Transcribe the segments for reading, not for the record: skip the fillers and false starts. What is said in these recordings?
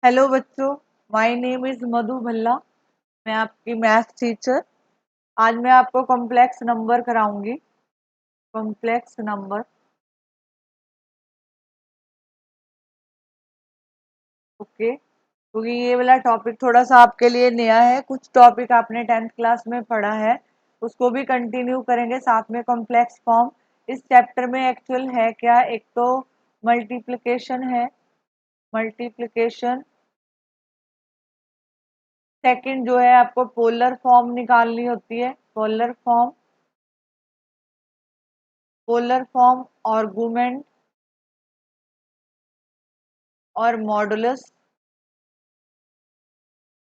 Hello बच्चों, my name is Madhu Bhalla. मैं आपकी मैथ टीचर। आज मैं आपको कॉम्प्लेक्स नंबर कराऊंगी। Complex number, okay. क्योंकि ये वाला टॉपिक थोड़ा सा आपके लिए नया है। कुछ टॉपिक आपने 10th क्लास में पढ़ा है, उसको भी कंटिन्यू करेंगे साथ में। कॉम्प्लेक्स फॉर्म इस चैप्टर में एक्चुअल है क्या? एक तो मल्टीप्लिकेशन है, मल्टीप्लिकेशन। सेकंड जो है आपको पोलर फॉर्म निकालनी होती है, polar form, polar form, argument और मॉडुलस।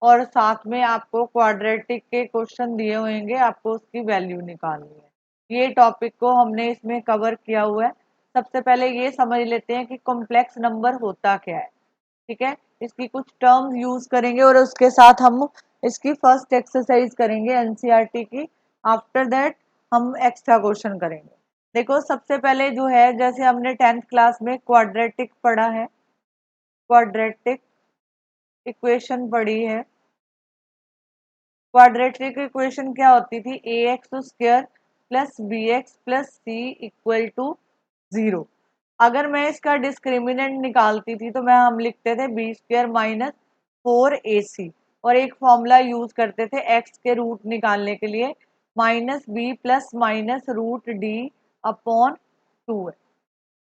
और साथ में आपको क्वाड्रेटिक के क्वेश्चन दिए होंगे, आपको उसकी वैल्यू निकालनी है। ये टॉपिक को हमने इसमें कवर किया हुआ है। सबसे पहले ये समझ लेते हैं कि कॉम्प्लेक्स नंबर होता क्या है। ठीक है, इसकी कुछ टर्म्स यूज करेंगे और उसके साथ हम इसकी फर्स्ट एक्सरसाइज करेंगे एनसीईआरटी की। आफ्टर दैट हम एक्स्ट्रा क्वेश्चन करेंगे। देखो, सबसे पहले जो है, जैसे हमने 10th क्लास में क्वाड्रेटिक पढ़ा है, क्वाड्रेटिक इक्वेशन पढ़ी है। क्वाड्रेटिक इक्वेशन क्या होती थी? A X square plus B X plus C equal to 0। अगर मैं इसका डिस्क्रिमिनेंट निकालती थी तो हम लिखते थे बी स्क्र माइनस 4ac। और एक फॉर्मूला यूज करते थे एक्स के रूट निकालने के लिए, minus B plus minus root D upon 2 है।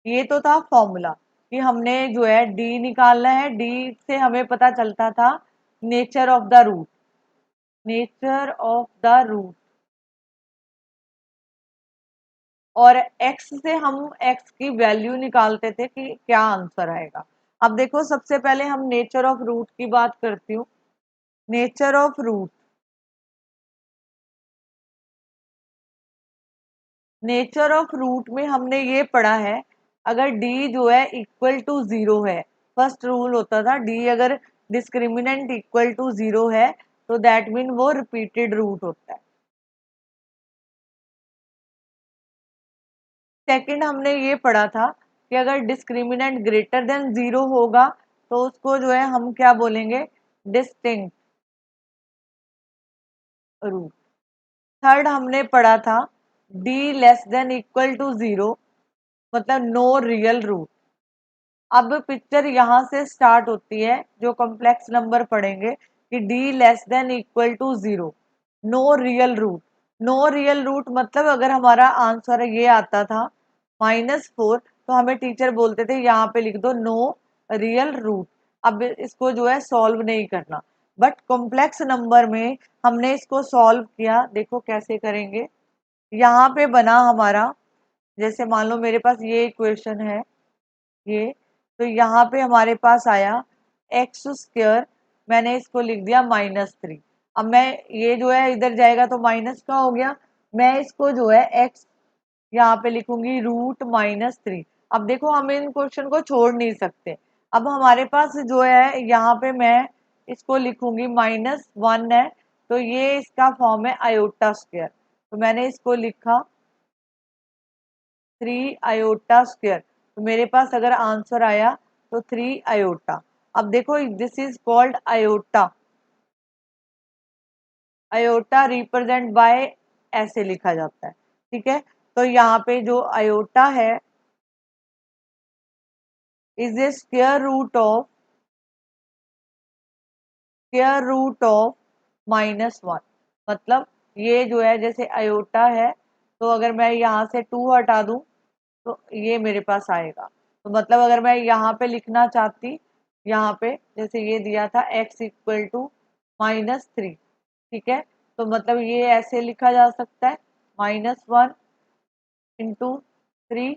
ये तो था फॉर्मूला कि हमने जो है डी निकालना है। डी से हमें पता चलता था nature of the root, nature of the root. और x से हम x की वैल्यू निकालते थे कि क्या आंसर आएगा। अब देखो, सबसे पहले हम नेचर ऑफ रूट की बात करती हूँ। Nature of root, nature of root में हमने ये पढ़ा है, अगर d जो है इक्वल टू 0 है, फर्स्ट रूल होता था d अगर डिस्क्रिमिनेंट इक्वल टू 0 है तो दैट मीन वो रिपीटेड रूट होता है। सेकंड हमने ये पढ़ा था कि अगर डिस्क्रिमिनेंट ग्रेटर देन 0 होगा तो उसको जो है हम क्या बोलेंगे? Distinct root. थर्ड हमने पढ़ा था d less than equal to 0, मतलब नो रियल रूट। अब पिक्चर यहाँ से स्टार्ट होती है, जो कॉम्प्लेक्स नंबर पढ़ेंगे कि d less than equal to 0, no real root. No real root मतलब अगर हमारा आंसर ये आता था -4, तो हमें टीचर बोलते थे यहाँ पे लिख दो नो रियल रूट। अब इसको जो है सॉल्व नहीं करना। बट कॉम्प्लेक्स नंबर में हमने इसको सॉल्व किया। देखो कैसे करेंगे। यहाँ पे बना हमारा, जैसे मान लो मेरे पास ये इक्वेशन है, ये, तो यहाँ पे हमारे पास आया एक्स स्क्र, मैंने इसको लिख दिया -3। अब मैं, ये जो है इधर जाएगा तो माइनस का हो गया, मैं इसको जो है एक्स यहाँ पे लिखूंगी √-3। अब देखो, हम इन क्वेश्चन को छोड़ नहीं सकते। अब हमारे पास जो है यहाँ पे मैं इसको लिखूंगी -1 है, तो ये इसका फॉर्म है आयोटा स्क्वायर। तो मैंने इसको लिखा 3 आयोटा स्क्वायर। तो मेरे पास अगर आंसर आया तो 3 आयोटा। अब देखो, this is called iota. Iota represent by ऐसे लिखा जाता है। ठीक है, तो यहाँ पे जो आयोटा है is a square root of -1। मतलब ये जो है, जैसे आयोटा है, तो अगर मैं यहाँ से 2 हटा दूं तो ये मेरे पास आएगा। तो मतलब अगर मैं यहाँ पे लिखना चाहती, यहाँ पे जैसे ये दिया था x इक्वल टू -3, ठीक है, तो मतलब ये ऐसे लिखा जा सकता है -1 इंटू 3।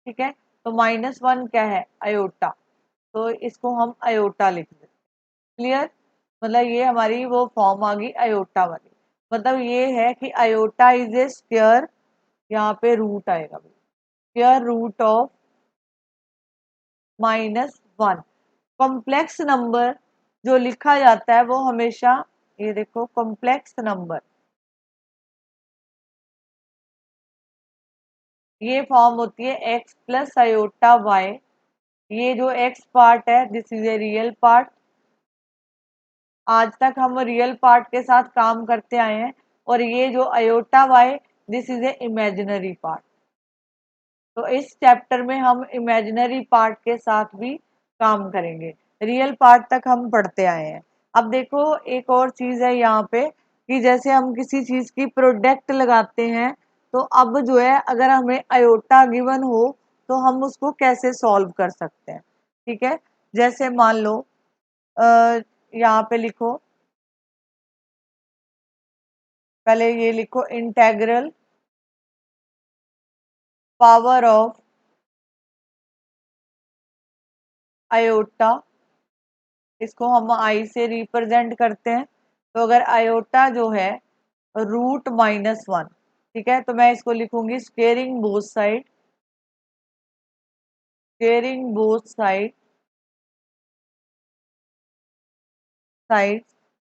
ठीक है, तो -1 क्या है? अयोटा। तो इसको हम अयोटा लिख देते। क्लियर? मतलब ये हमारी वो फॉर्म आ गई अयोटा वाली। मतलब ये है कि अयोटा इज ए स्क्वायर, यहाँ पे रूट आएगा, square root of -1। Complex number जो लिखा जाता है वो हमेशा, ये देखो, कॉम्प्लेक्स नंबर ये फॉर्म होती है x प्लस आयोटा y। ये जो x पार्ट है, this is a real part, आज तक हम रियल पार्ट के साथ काम करते आए हैं, और ये जो iota Y, this is a imaginary part. तो इस चैप्टर में हम इमेजिनरी पार्ट के साथ भी काम करेंगे, रियल पार्ट तक हम पढ़ते आए हैं। अब देखो एक और चीज है यहाँ पे, कि जैसे हम किसी चीज की प्रोडक्ट लगाते हैं, तो अब जो है अगर हमें अयोटा गिवन हो तो हम उसको कैसे सॉल्व कर सकते हैं। ठीक है, जैसे मान लो यहाँ पे लिखो, पहले ये लिखो, इंटेग्रल पावर ऑफ अयोटा, इसको हम आई से रिप्रेजेंट करते हैं। तो अगर अयोटा जो है √-1, ठीक है, तो मैं इसको लिखूंगी squaring both side, squaring both side.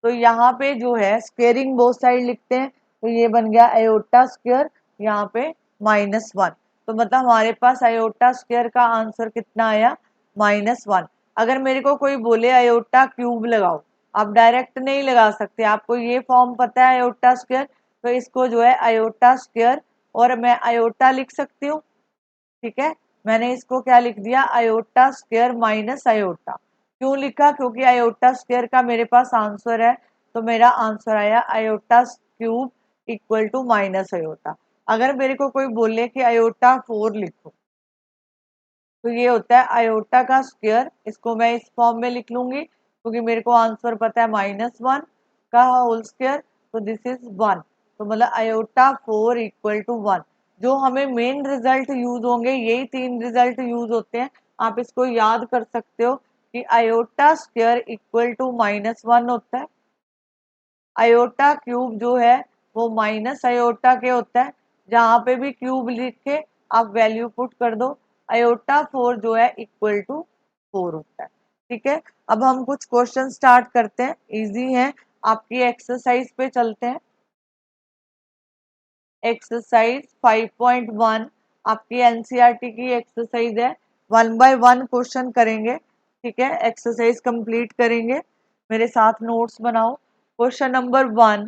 तो यहाँ पे जो है स्केयरिंग बोथ साइड लिखते हैं, तो ये बन गया अयोटा स्क्वायर, यहाँ पे -1। तो मतलब हमारे पास अयोटा स्क्वायर का आंसर कितना आया, -1। अगर मेरे को कोई बोले अयोटा क्यूब लगाओ, आप डायरेक्ट नहीं लगा सकते, आपको ये फॉर्म पता है अयोटा स्क्वायर, तो इसको जो है अयोटा स्क्वायर, और मैं अयोटा लिख सकती हूँ। ठीक है, मैंने इसको क्या लिख दिया, अयोटा स्क्वायर माइनस अयोटा। क्यों लिखा, क्योंकि अयोटा स्क्वायर का मेरे पास आंसर है, तो मेरा आंसर आया iota cube equal to minus iota. अगर मेरे को कोई बोले कि अयोटा 4 लिखो, तो ये होता है अयोटा का स्क्वायर, इसको मैं इस फॉर्म में लिख लूंगी, क्योंकि मेरे को आंसर पता है -1 का होल स्क्वायर, तो दिस इज 1। तो मतलब अयोटा 4 इक्वल टू 1। जो हमें मेन रिजल्ट यूज होंगे, यही 3 रिजल्ट यूज होते हैं। आप इसको याद कर सकते हो कि अयोटा स्क्वायर इक्वल टू -1 होता है, अयोटा क्यूब जो है वो माइनस अयोटा के होता है। जहां पे भी क्यूब लिख के आप वैल्यू पुट कर दो, अयोटा 4 जो है इक्वल टू 4 होता है। ठीक है, अब हम कुछ क्वेश्चन स्टार्ट करते हैं, इजी है। आपकी एक्सरसाइज पे चलते हैं। एक्सरसाइज 5.1 आपकी एनसीईआरटी की एक्सरसाइज है। 1 बाय 1 क्वेश्चन करेंगे। ठीक है, एक्सरसाइज कंप्लीट करेंगे, मेरे साथ नोट्स बनाओ। क्वेश्चन नंबर 1,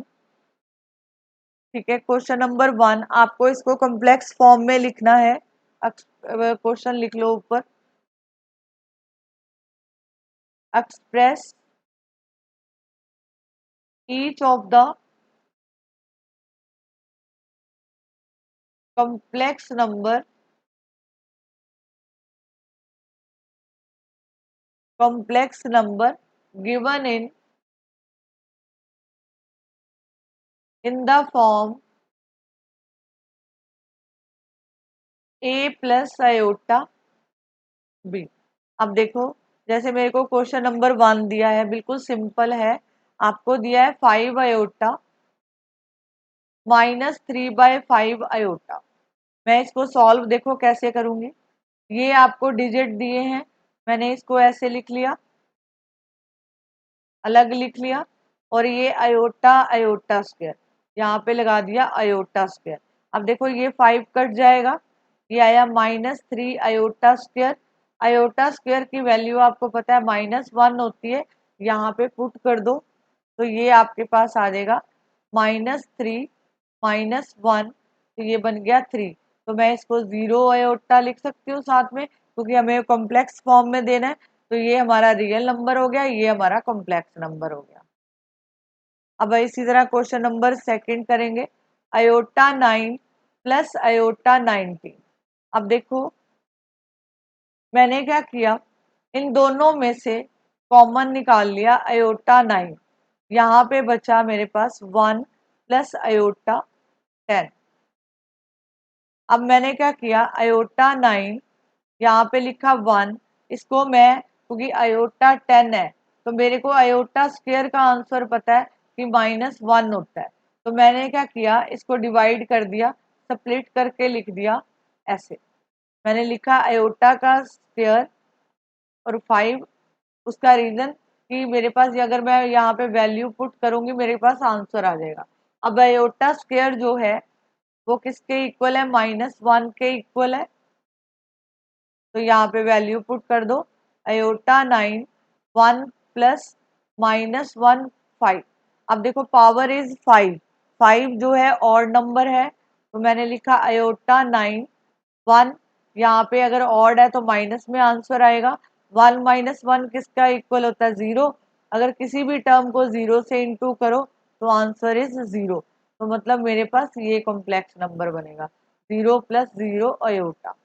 ठीक है, क्वेश्चन नंबर 1 आपको इसको कॉम्प्लेक्स फॉर्म में लिखना है। क्वेश्चन लिख लो ऊपर, express each of the complex number, complex number given in the form a plus iota b। अब देखो, जैसे मेरे को क्वेश्चन नंबर 1 दिया है, बिल्कुल सिंपल है। आपको दिया है 5 आयोटा -3/5 आयोटा। मैं इसको सॉल्व देखो कैसे करूंगी। ये आपको डिजिट दिए हैं, मैंने इसको ऐसे लिख लिया, अलग लिख लिया, और ये अयोटा अयोटा स्क्वायर यहाँ पे लगा दिया अयोटा स्क्वायर। अब देखो ये 5 कट जाएगा, ये आया -3 अयोटा स्क्वायर। अयोटा स्क्वायर की वैल्यू आपको पता है -1 होती है, यहाँ पे पुट कर दो, तो ये आपके पास आ जाएगा -3 -1, तो ये बन गया 3। तो मैं इसको 0 अयोटा लिख सकती हूँ साथ में, क्योंकि हमें कॉम्प्लेक्स फॉर्म में देना है। तो ये हमारा रियल नंबर हो गया, ये हमारा कॉम्प्लेक्स नंबर हो गया। अब इसी तरह क्वेश्चन नंबर 2 करेंगे, अयोटा 9 प्लस अयोटा 19। अब देखो मैंने क्या किया, इन दोनों में से कॉमन निकाल लिया अयोटा 9, यहाँ पे बचा मेरे पास 1 प्लस अयोटा 10। अब मैंने क्या किया, अयोटा 9 यहाँ पे लिखा 1, इसको मैं, क्योंकि अयोटा 10 है, तो मेरे को अयोटा स्क्वायर का आंसर पता है कि -1 होता है। तो मैंने क्या किया, इसको डिवाइड कर दिया, स्प्लिट करके लिख दिया ऐसे। मैंने लिखा अयोटा का स्क्वायर और 5, उसका रीजन कि मेरे पास ये, अगर मैं यहाँ पे वैल्यू पुट करूंगी मेरे पास आंसर आ जाएगा। अब अयोटा स्क्वायर जो है वो किसके इक्वल है, -1 के इक्वल है, तो यहाँ पे वैल्यू पुट कर दो, अयोटा 9 1 प्लस -1 5। अब देखो पावर इज 5, 5 जो है ऑड नंबर है, तो मैंने लिखा आयोटा 9 1। यहाँ पे अगर ऑड है तो माइनस में आंसर आएगा। 1 माइनस 1 किसका इक्वल होता है? 0। अगर किसी भी टर्म को 0 से इंटू करो तो आंसर इज 0। तो मतलब मेरे पास ये कॉम्प्लेक्स नंबर बनेगा 0 प्लस 0 अयोटा।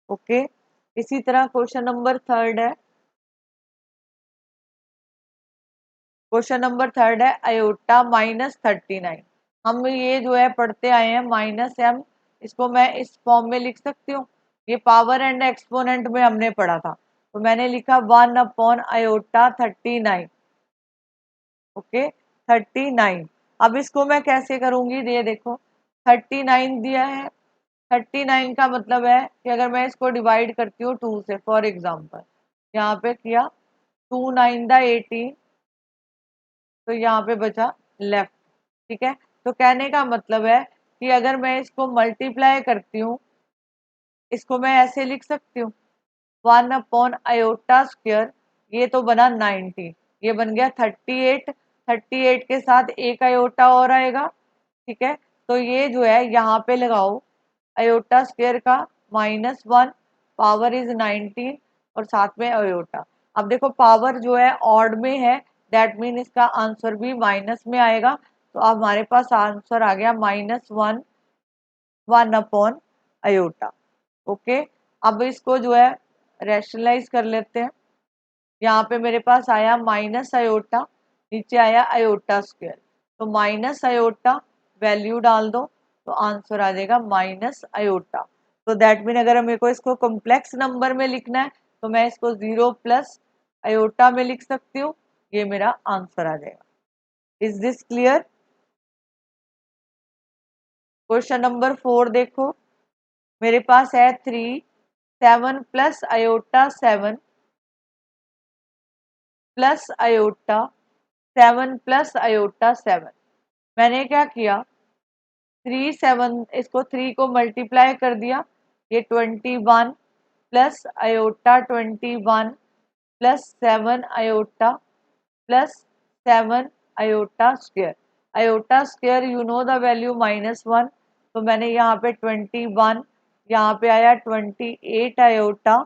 ओके, इसी तरह क्वेश्चन नंबर थर्ड है। क्वेश्चन नंबर थर्ड है अयोटा -39। हम ये जो है पढ़ते आए हैं -m, इसको मैं इस फॉर्म में लिख सकती हूँ। ये पावर एंड एक्सपोनेंट में हमने पढ़ा था, तो मैंने लिखा 1 अपॉन अयोटा 39। ओके, 39। अब इसको मैं कैसे करूंगी, ये देखो 39 दिया है। 39 का मतलब है कि अगर मैं इसको डिवाइड करती हूँ 2 से, फॉर एग्जाम्पल यहाँ पे किया 2 9 दा 18, तो यहाँ पे बचा लेफ्ट। ठीक है, तो कहने का मतलब है कि अगर मैं इसको मल्टीप्लाई करती हूँ, इसको मैं ऐसे लिख सकती हूँ 1 अपॉन अयोटा स्क्वायर, ये तो बना 90, ये बन गया 38। 38 के साथ एक अयोटा और आएगा। ठीक है, तो ये जो है यहाँ पे लगाओ अयोटा स्क्वायर का -1, पावर इज 19 और साथ में अयोटा। अब देखो पावर जो है ऑड में है, दैट मीन इसका आंसर भी माइनस में आएगा। तो अब हमारे पास आंसर आ गया -1 1 अपॉन अयोटा। ओके, अब इसको जो है रैशनलाइज कर लेते हैं। यहाँ पे मेरे पास आया माइनस अयोटा, नीचे आया अयोटा स्क्वायर, तो माइनस अयोटा वैल्यू डाल दो तो आंसर आ जाएगा माइनस अयोटा। तो दैट मीन अगर मेरे को इसको कॉम्प्लेक्स नंबर में लिखना है तो मैं इसको 0 प्लस अयोटा में लिख सकती हूँ, ये मेरा आंसर आ जाएगा। Is this clear? Question number 4 देखो, मेरे पास है 3 7 plus iota 7 plus iota 7 plus iota 7। मैंने क्या किया, 3 7, इसको 3 को मल्टीप्लाई कर दिया, ये 21 plus iota 21 plus 7 iota plus 7 iota square. Iota square you know the value -1, तो मैंने यहाँ पे 21, यहाँ पे आया 28 अयोटा,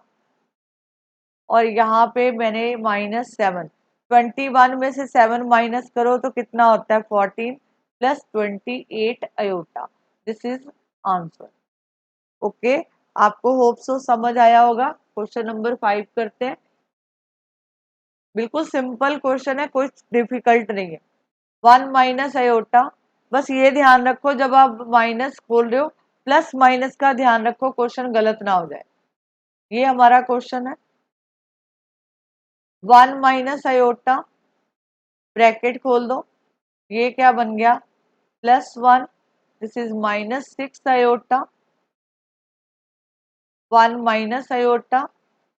और यहाँ पे मैंने -7। 21 में से 7 माइनस करो तो कितना होता है 14 plus 28 iota. This is answer. Okay, आपको होप सो समझ आया होगा। क्वेश्चन नंबर 5 करते हैं। बिल्कुल सिंपल क्वेश्चन है, कुछ डिफिकल्ट नहीं है। 1 माइनस अयोटा, बस ये ध्यान रखो जब आप माइनस खोल रहे हो प्लस माइनस का ध्यान रखो, क्वेश्चन गलत ना हो जाए। ये हमारा क्वेश्चन है। 1 माइनस अयोटा, ब्रैकेट खोल दो, ये क्या बन गया +1, this is -6 iota, 1 minus iota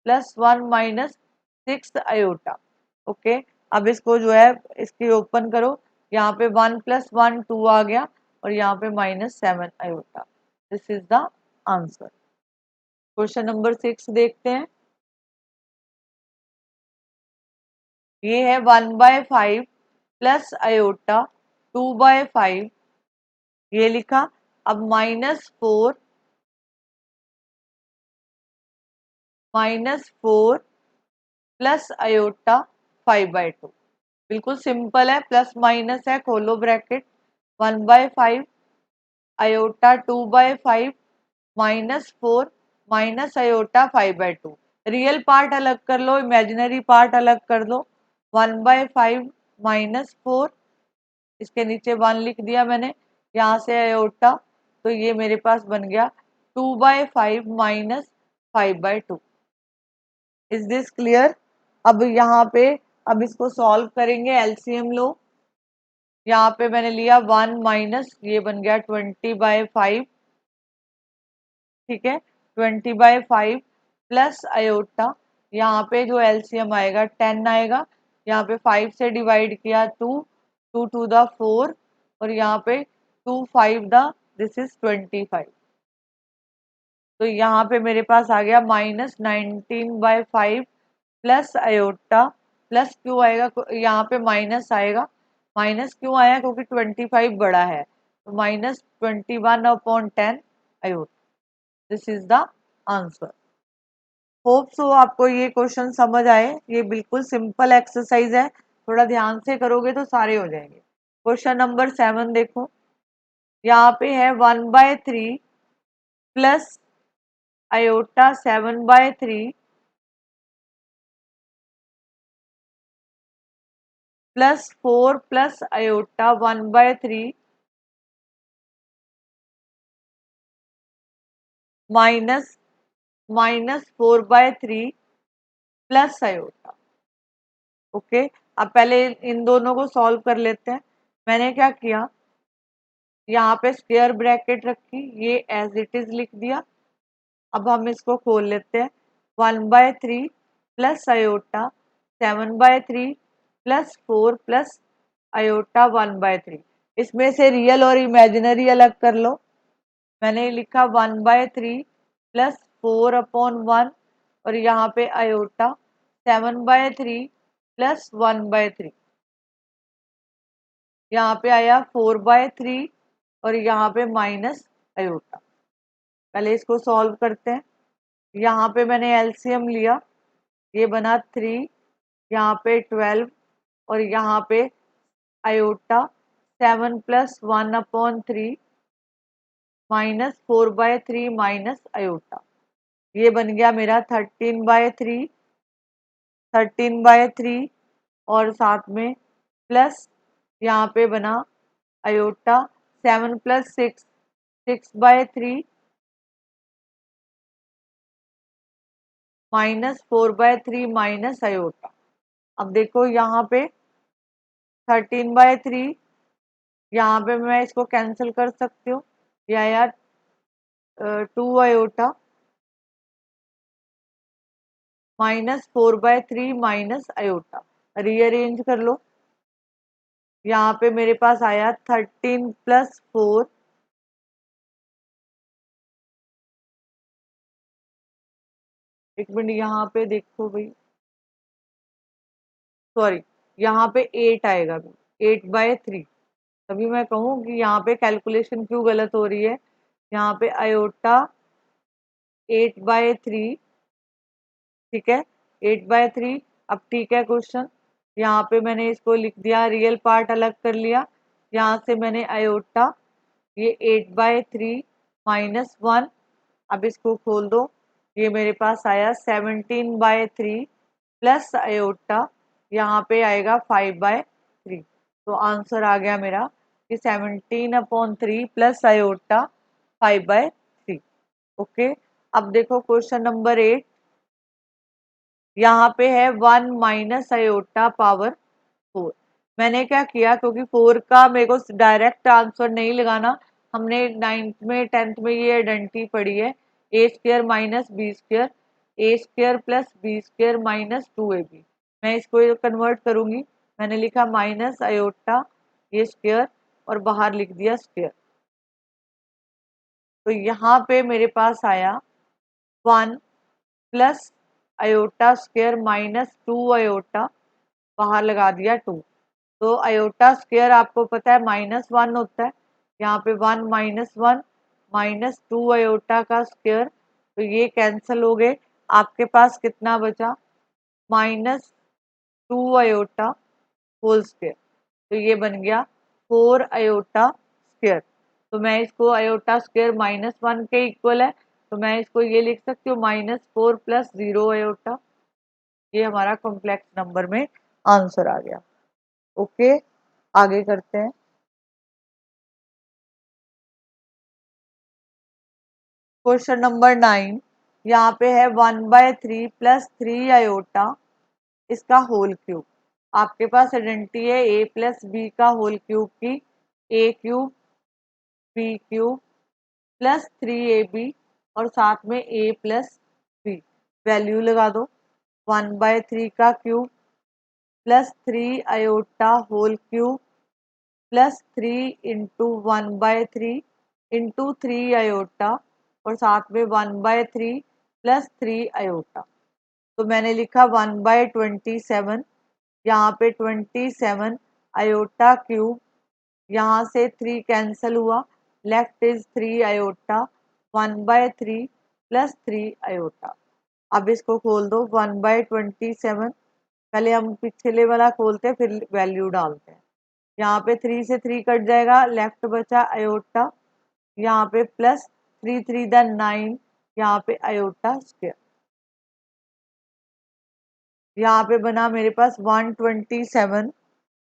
plus 1 minus 6 iota. Okay, अब इसको जो है इसकी ओपन करो, यहाँ पे 1 + 1 2 आ गया, और यहाँ पे -7 iota. This is the answer. Question number 6 देखते हैं। ये है 1/5 प्लस अयोटा 2/5, ये लिखा। अब -4 प्लस अयोटा 5/2। बिल्कुल सिंपल है, प्लस माइनस है, खोलो bracket. 1/5 iota 2/5 -4 minus iota 5/2। Real part अलग कर लो, इमेजिनरी पार्ट अलग कर दो। 1/5 -4, इसके नीचे 1 लिख दिया मैंने, यहाँ से अयोटा, तो ये मेरे पास बन गया 2/5 -5/2। Is this clear? अब यहाँ पे, अब इसको सॉल्व करेंगे, एलसीएम लो। यहाँ पे मैंने लिया 1 माइनस, ये बन गया 20/5। ठीक है, 20/5 प्लस अयोटा, यहाँ पे जो एलसीएम आएगा 10 आएगा। यहाँ पे 5 से डिवाइड किया 2, 2 टू द 4, और यहाँ पे 2 5 द, दिस इज 25। तो यहाँ पे मेरे पास आ गया -19/5 प्लस अयोटा, प्लस क्यों आएगा, यहाँ पे माइनस आएगा, माइनस क्यों आया, क्योंकि 25 बड़ा है, तो -21/10 iota. This is the answer. Hope so आपको ये क्वेश्चन समझ आए। ये बिल्कुल सिंपल एक्सरसाइज है, थोड़ा ध्यान से करोगे तो सारे हो जाएंगे। क्वेश्चन नंबर 7 देखो, यहाँ पे है 1/3 plus iota 7/3 plus 4 plus iota 1/3 minus -4/3 plus iota. Okay, अब पहले इन दोनों को सॉल्व कर लेते हैं। मैंने क्या किया, यहाँ पे स्क्वायर ब्रैकेट रखी, ये एज इट इज लिख दिया। अब हम इसको खोल लेते हैं। 1/3 plus iota 7/3 plus 4 plus iota 1/3। इसमें से रियल और इमेजिनरी अलग कर लो। मैंने लिखा 1/3 प्लस 4/1 और यहाँ पे आयोटा 7/3 प्लस 1/3। यहाँ पे आया 4/3 और यहाँ पे माइनस आयोटा। पहले इसको सॉल्व करते हैं। यहाँ पे मैंने एलसीएम लिया, ये बना 3, यहाँ पे 12 और यहाँ पे आयोटा 7 प्लस 1/3 -4/3 माइनस आयोटा। ये बन गया मेरा 13/3 और साथ में प्लस यहाँ पे बना आयोटा 7 प्लस 6 6/3 -4/3 माइनस आयोटा। अब देखो यहाँ पे 13/3, यहाँ पे मैं इसको कैंसिल कर सकती हूँ, या यार 2 आयोटा -4/3 माइनस आयोटा। रीअरेंज कर लो। यहाँ पे मेरे पास आया 13 प्लस 4 एक मिनट यहाँ पे देखो भाई, सॉरी, यहाँ पे 8 आएगा, 8/3। तभी मैं कहूँ कि यहाँ पे कैलकुलेशन क्यों गलत हो रही है। यहाँ पे आयोटा 8/3, ठीक है, 8/3। अब ठीक है क्वेश्चन, यहाँ पे मैंने इसको लिख दिया, रियल पार्ट अलग कर लिया। यहाँ से मैंने आयोटा ये 8/3 -1, अब इसको खोल दो, ये मेरे पास आया 17/3 प्लस आयोटा यहाँ पे आएगा 5/3। तो आंसर आ गया मेरा कि 17/3 प्लस आयोटा 5/3। ओके, अब देखो क्वेश्चन नंबर 8, यहाँ पे है 1 माइनस आयोटा पावर 4। मैंने क्या किया, क्योंकि 4 का मेरे को डायरेक्ट आंसर नहीं लगाना, हमने 9th में 10th में ये आइडेंटिटी पढ़ी है, A square minus B square, A square plus B square minus 2ab। मैं इसको कन्वर्ट करूंगी, मैंने लिखा माइनस आयोटा ये स्क्र और बाहर लिख दिया स्क्र। तो यहाँ पे मेरे पास आया 1 plus iota square minus 2 iota, बाहर लगा दिया 2। तो आयोटा स्क्र आपको पता है -1 होता है, यहाँ पे 1 -1 -2 आयोटा का स्क्र, तो ये कैंसिल हो गए। आपके पास कितना बचा, -2 आयोटा होल स्क्र, तो ये बन गया 4 आयोटा स्क्र। तो मैं इसको आयोटा स्क्र -1 के इक्वल है, तो मैं इसको ये लिख सकती हूँ -4 प्लस 0 आयोटा। ये हमारा कॉम्प्लेक्स नंबर में आंसर आ गया। ओके, आगे करते हैं। क्वेश्चन नंबर 9, यहाँ पे है 1/3 प्लस 3 आयोटा इसका होल क्यूब। आपके पास आइडेंटिटी है a प्लस बी का होल क्यूब की, a cube b cube plus 3ab और साथ में a प्लस b। वैल्यू लगा दो, 1/3 का cube plus 3 iota whole cube plus 3 into 1/3 into 3 iota और साथ में 1/3 प्लस 3 आयोटा। तो मैंने लिखा 1/27, यहाँ पे 27 आयोटा क्यूब, यहाँ से 3 कैंसिल हुआ, left is 3 iota, 1/3 plus 3 iota. अब इसको खोल दो, 1/27। पहले हम पिछले वाला खोलते हैं फिर वैल्यू डालते हैं। यहाँ पे 3 से 3 कट जाएगा, लेफ्ट बचा आयोटा, यहाँ पे प्लस 3 3 9, यहाँ पे आयोटा स्क्वायर। यहाँ पे बना मेरे पास 127।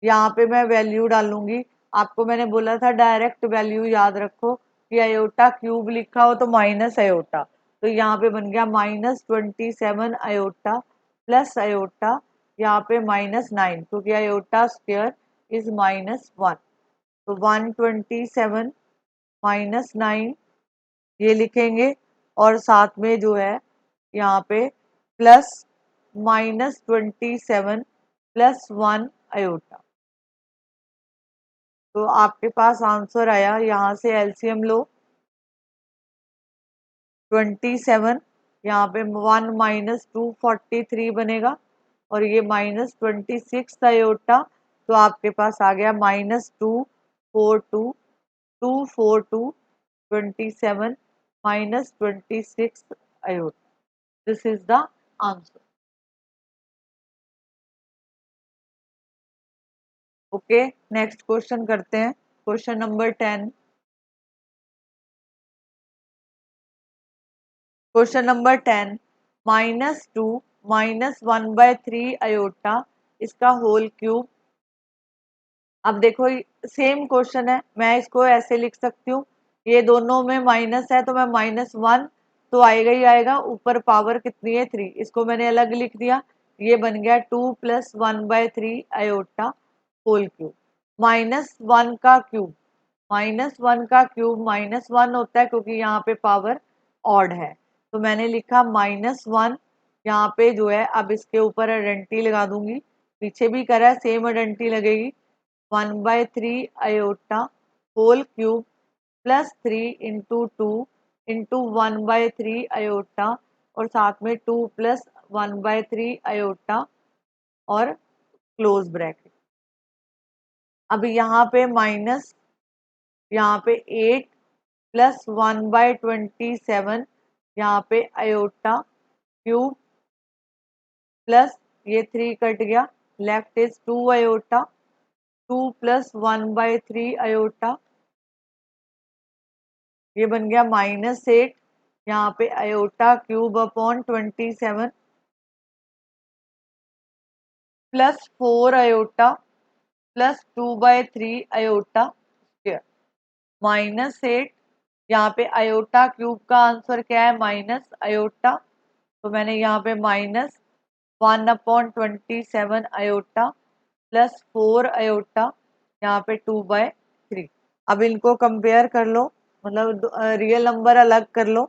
यहाँ पे मैं वैल्यू डालूंगी। आपको मैंने बोला था डायरेक्ट वैल्यू याद रखो कि आयोटा क्यूब लिखा हो तो माइनस आयोटा, तो यहाँ पे बन गया -27 आयोटा प्लस आयोटा, यहाँ पे -9 क्योंकि आयोटा स्क्वायर इज -1। तो 127 -9 ये लिखेंगे, और साथ में जो है यहाँ पे प्लस -27 प्लस 1 आयोटा। तो आपके पास आंसर आया, यहाँ से एलसीएम लो, 27, यहाँ पे 1 -2 43 बनेगा, और ये -26 आयोटा, तो आपके पास आ गया -242 242 27 -26 iota. This is the answer. Okay, next question करते हैं। Question number 10। Question number 10, -2 -1/3 iota इसका होल क्यूब। अब देखो सेम क्वेश्चन है, मैं इसको ऐसे लिख सकती हूँ, ये दोनों में माइनस है तो मैं -1 तो आएगा ही आएगा, ऊपर पावर कितनी है 3, इसको मैंने अलग लिख दिया। ये बन गया 2 + 1/3 आयोटा होल क्यूब। -1 का क्यूब, -1 का क्यूब -1 होता है क्योंकि यहाँ पे पावर ऑड है, तो मैंने लिखा -1। यहाँ पे जो है अब इसके ऊपर आइडेंटिटी लगा दूंगी, पीछे भी करा है सेम आइडेंटिटी लगेगी। 1/3 iota whole cube plus 3 into 2 into 1/3 iota, और साथ में 2 + 1/3 आयोटा और क्लोज ब्रैकेट। अब यहाँ पे माइनस, यहाँ पे 8 + 1/27, यहाँ पे आयोटा क्यूब प्लस ये 3 कट गया, लेफ्ट इज 2 आयोटा, 2 + 1/3 आयोटा, ये बन गया -8, यहाँ पे iota cube upon 27 plus 4 iota plus 2/3 iota square, -8। यहाँ पे आयोटा क्यूब का आंसर क्या है, माइनस आयोटा, तो मैंने यहाँ पे -1/27 आयोटा प्लस 4 आयोटा, यहाँ पे 2/3। अब इनको कंपेयर कर लो, मतलब रियल नंबर अलग कर लो,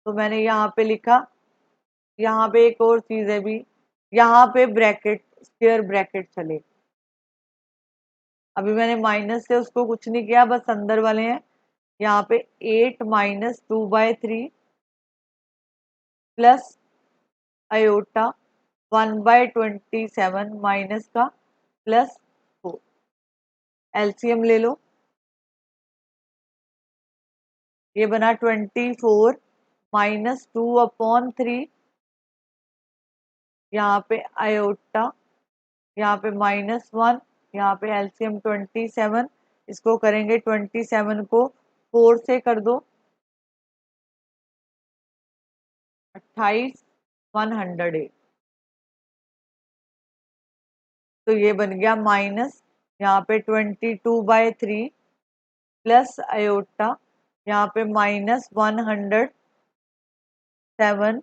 तो मैंने यहाँ पे लिखा। यहाँ पे एक और चीज है भी, यहाँ पे ब्रैकेट स्क्वायर ब्रैकेट चले। अभी मैंने माइनस से उसको कुछ नहीं किया, बस अंदर वाले हैं। यहाँ पे 8 - 2/3 प्लस आयोटा 1/27 माइनस का प्लस 4। एलसीएम ले लो, ये बना 24 -2/3, यहाँ पे आयोटा, यहाँ पे -1, यहाँ पे एलसीएम 27। इसको करेंगे 27 को 4 से कर दो, 28 108, तो ये बन गया माइनस, यहाँ पे 22/3 प्लस आयोटा, यहाँ पे -107,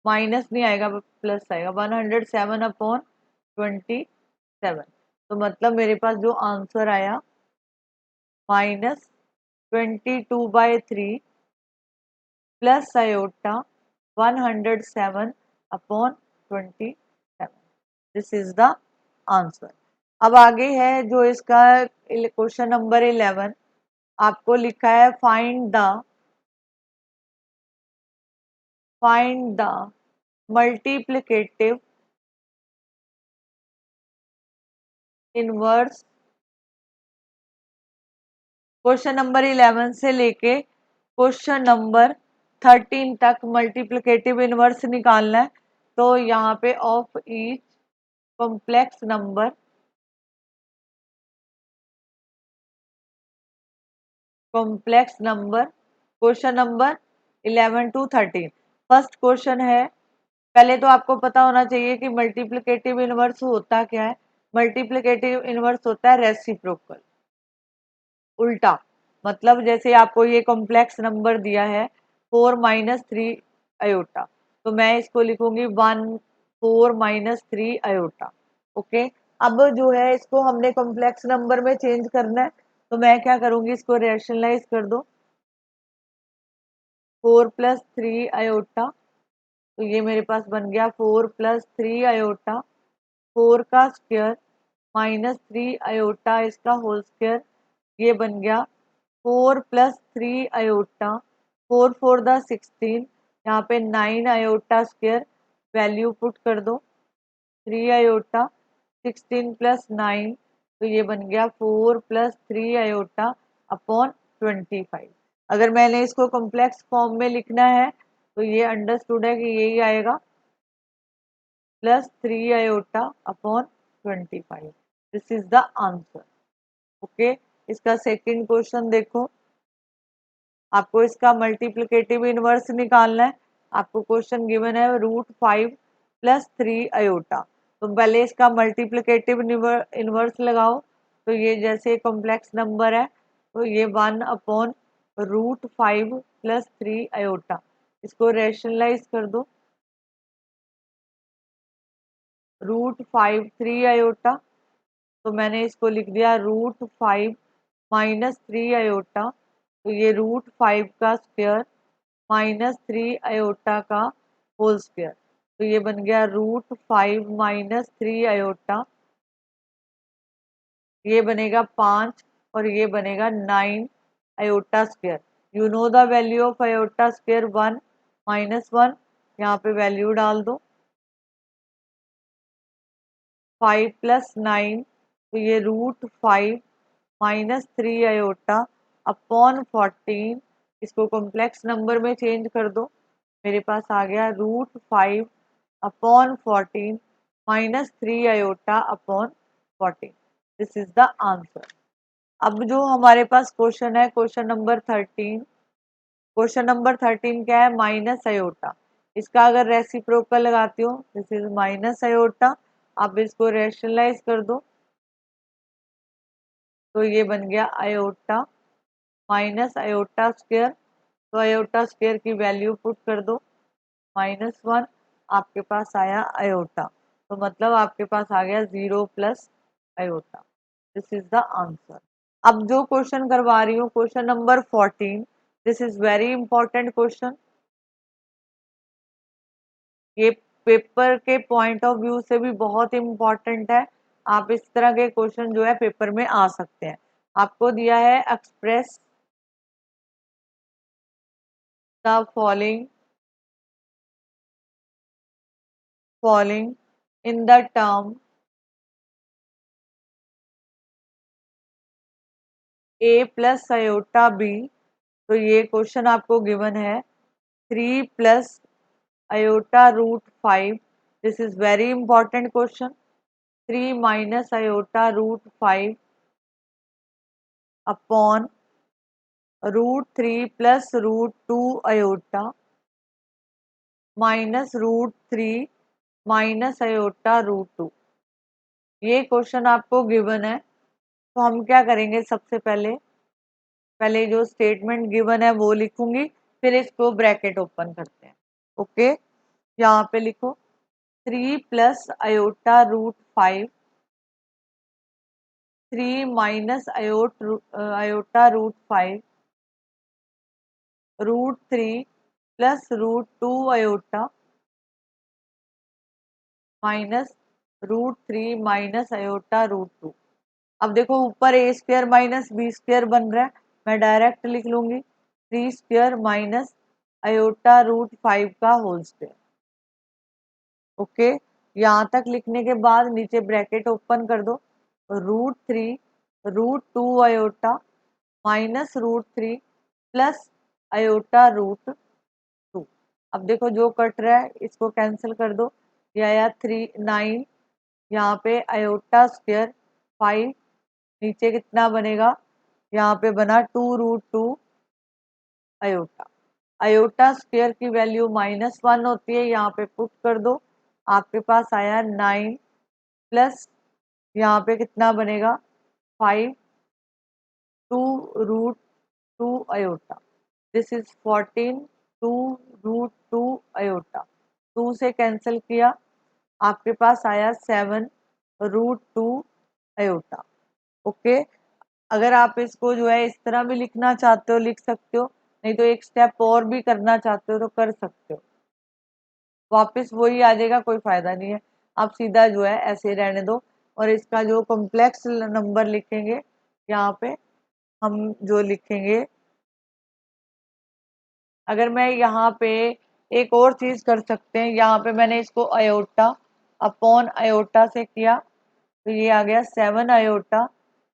माइनस नहीं आएगा प्लस आएगा, 107/27। तो मतलब मेरे पास जो आंसर आया -22/3 plus iota 107/27। This is the answer. अब आगे है जो इसका क्वेश्चन नंबर 11, आपको लिखा है find the multiplicative inverse question number 11 से लेके क्वेश्चन नंबर 13 तक मल्टीप्लिकेटिव इनवर्स निकालना है। तो यहाँ पे of each complex number question number 11 to 13। First question है, पहले तो आपको पता होना चाहिए कि मल्टीप्लिकेटिव इनवर्स होता क्या है। मल्टीप्लिकेटिव इनवर्स होता है रेसिप्रोकल, उल्टा। मतलब जैसे आपको ये कॉम्प्लेक्स नंबर दिया है 4 - 3 तो मैं इसको लिखूंगी 1 4 - 3 ओके। अब जो है इसको हमने कॉम्प्लेक्स नंबर में चेंज करना है, तो मैं क्या करूंगी, इसको रैशनलाइज कर दो। 4 + 3 तो ये मेरे पास बन गया 4 + 3 4 का स्क्वायर -3 इसका होल स्क्वायर, ये बन गया 4 + 3 4 4 द 16, यहाँ पे 9 स्क्वायर, वैल्यू पुट कर दो 3 16 + 9 तो ये बन गया 4 + 3 अपॉन 25। अगर मैंने इसको कॉम्प्लेक्स फॉर्म में लिखना है तो ये अंडरस्टूड है कि यही आएगा +3 upon 25। This is the answer. Okay, इसका सेकंड क्वेश्चन देखो। आपको इसका मल्टीप्लिकेटिव इनवर्स निकालना है। आपको क्वेश्चन गिवन है √5 + 3 तो पहले इसका मल्टीप्लिकेटिव इनवर्स लगाओ। तो ये जैसे कॉम्प्लेक्स नंबर है तो ये 1 अपॉन √5 + 3 इसको रैशनलाइज कर दो। √5 3 तो मैंने इसको लिख दिया √5 - 3 तो ये √5 का स्क्वायर -3 का होल स्क्वायर, तो ये बन गया √5 - 3 ये बनेगा 5 और ये बनेगा 9 square. You know the value of iota square 1 -1, यहाँ पे वैल्यू डाल दो। 5 + 9 तो ये √5 - 3 अपॉन 14, इसको कॉम्प्लेक्स नंबर में चेंज कर दो। मेरे पास आ गया √5 upon 14 -3 upon 14। This is the answer. अब जो हमारे पास क्वेश्चन है क्वेश्चन नंबर 13। क्वेश्चन नंबर 13 क्या है, -i। इसका अगर रेसिप्रोकल लगाती हूँ, दिस इज -i। आप इसको रैशनलाइज कर दो तो ये बन गया आयोटा -आयोटा स्क्वायर। तो आयोटा स्क्वायर की वैल्यू पुट कर दो -1, आपके पास आया आयोटा। तो मतलब आपके पास आ गया 0 + iota. This is the answer. अब जो क्वेश्चन करवा रही हूँ question number 14, this is very important question. ये पेपर के पॉइंट ऑफ व्यू से भी बहुत इंपॉर्टेंट है। आप इस तरह के क्वेश्चन जो है पेपर में आ सकते हैं। आपको दिया है express the following in the term a + i तो ये क्वेश्चन आपको गिवन है 3 + i√5। This is very important question. 3 - i√5 upon √3 + √2 -√3 -i√2। ये क्वेश्चन आपको गिवन है। तो हम क्या करेंगे, सबसे पहले पहले जो स्टेटमेंट गिवन है वो लिखूंगी, फिर इसको ब्रैकेट ओपन करते हैं। ओके, यहाँ पे लिखो 3 + i√5 3 - i√5 √3 + √2 -√3 -i√2। अब देखो ऊपर a² - b² बन रहा है, मैं डायरेक्ट लिख लूंगी 3² - i√5 का होल स्क्वायर। ओके, यहाँ तक लिखने के बाद नीचे ब्रैकेट ओपन कर दो। √3 √2 आयोटा माइनस √3 प्लस आयोटा √2। अब देखो जो कट रहा है इसको कैंसिल कर दो, ये आया 9, यहाँ पे आयोटा स्क्वायर 5, नीचे कितना बनेगा, यहाँ पे बना 2√2 आयोटा। आयोटा स्क्वायर की वैल्यू -1 होती है, यहाँ पे पुट कर दो, आपके पास आया 9 प्लस यहाँ पे कितना बनेगा 5 2√2 आयोटा, दिस इज 14 2√2 आयोटा। 2 से कैंसिल किया, आपके पास आया 7√2 आयोटा। ओके, अगर आप इसको जो है इस तरह भी लिखना चाहते हो लिख सकते हो, नहीं तो एक स्टेप और भी करना चाहते हो तो कर सकते हो, वापस वही आ जाएगा, कोई फायदा नहीं है। आप सीधा जो है ऐसे रहने दो, और इसका जो कॉम्प्लेक्स नंबर लिखेंगे यहाँ पे हम जो लिखेंगे, अगर मैं यहाँ पे एक और चीज कर सकते हैं, यहाँ पे मैंने इसको आयोटा अपॉन आयोटा से किया, तो ये आ गया 7 आयोटा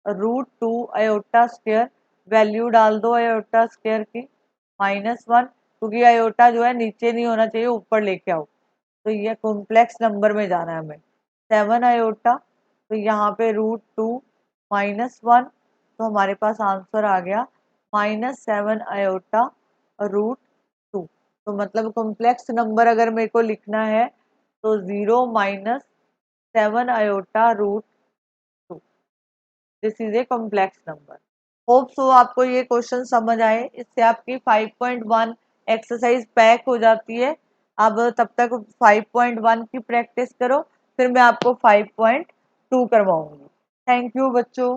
√2 आयोटा स्क्वायर, वैल्यू डाल दो आयोटा स्क्वायर की -1, क्योंकि आयोटा जो है नीचे नहीं होना चाहिए, ऊपर लेके आओ, तो ये कॉम्प्लेक्स नंबर में जाना है हमें। 7 आयोटा, तो यहाँ पे √2 -1, तो हमारे पास आंसर आ गया -7 आयोटा √2। तो मतलब कॉम्प्लेक्स नंबर अगर मेरे को लिखना है तो 0 -7 iota √2, this is a complex number. Hope so आपको ये क्वेश्चन समझ आए, इससे आपकी 5.1 एक्सरसाइज पैक हो जाती है। अब तब तक 5.1 की प्रैक्टिस करो, फिर मैं आपको 5.2 करवाऊंगी। थैंक यू बच्चों।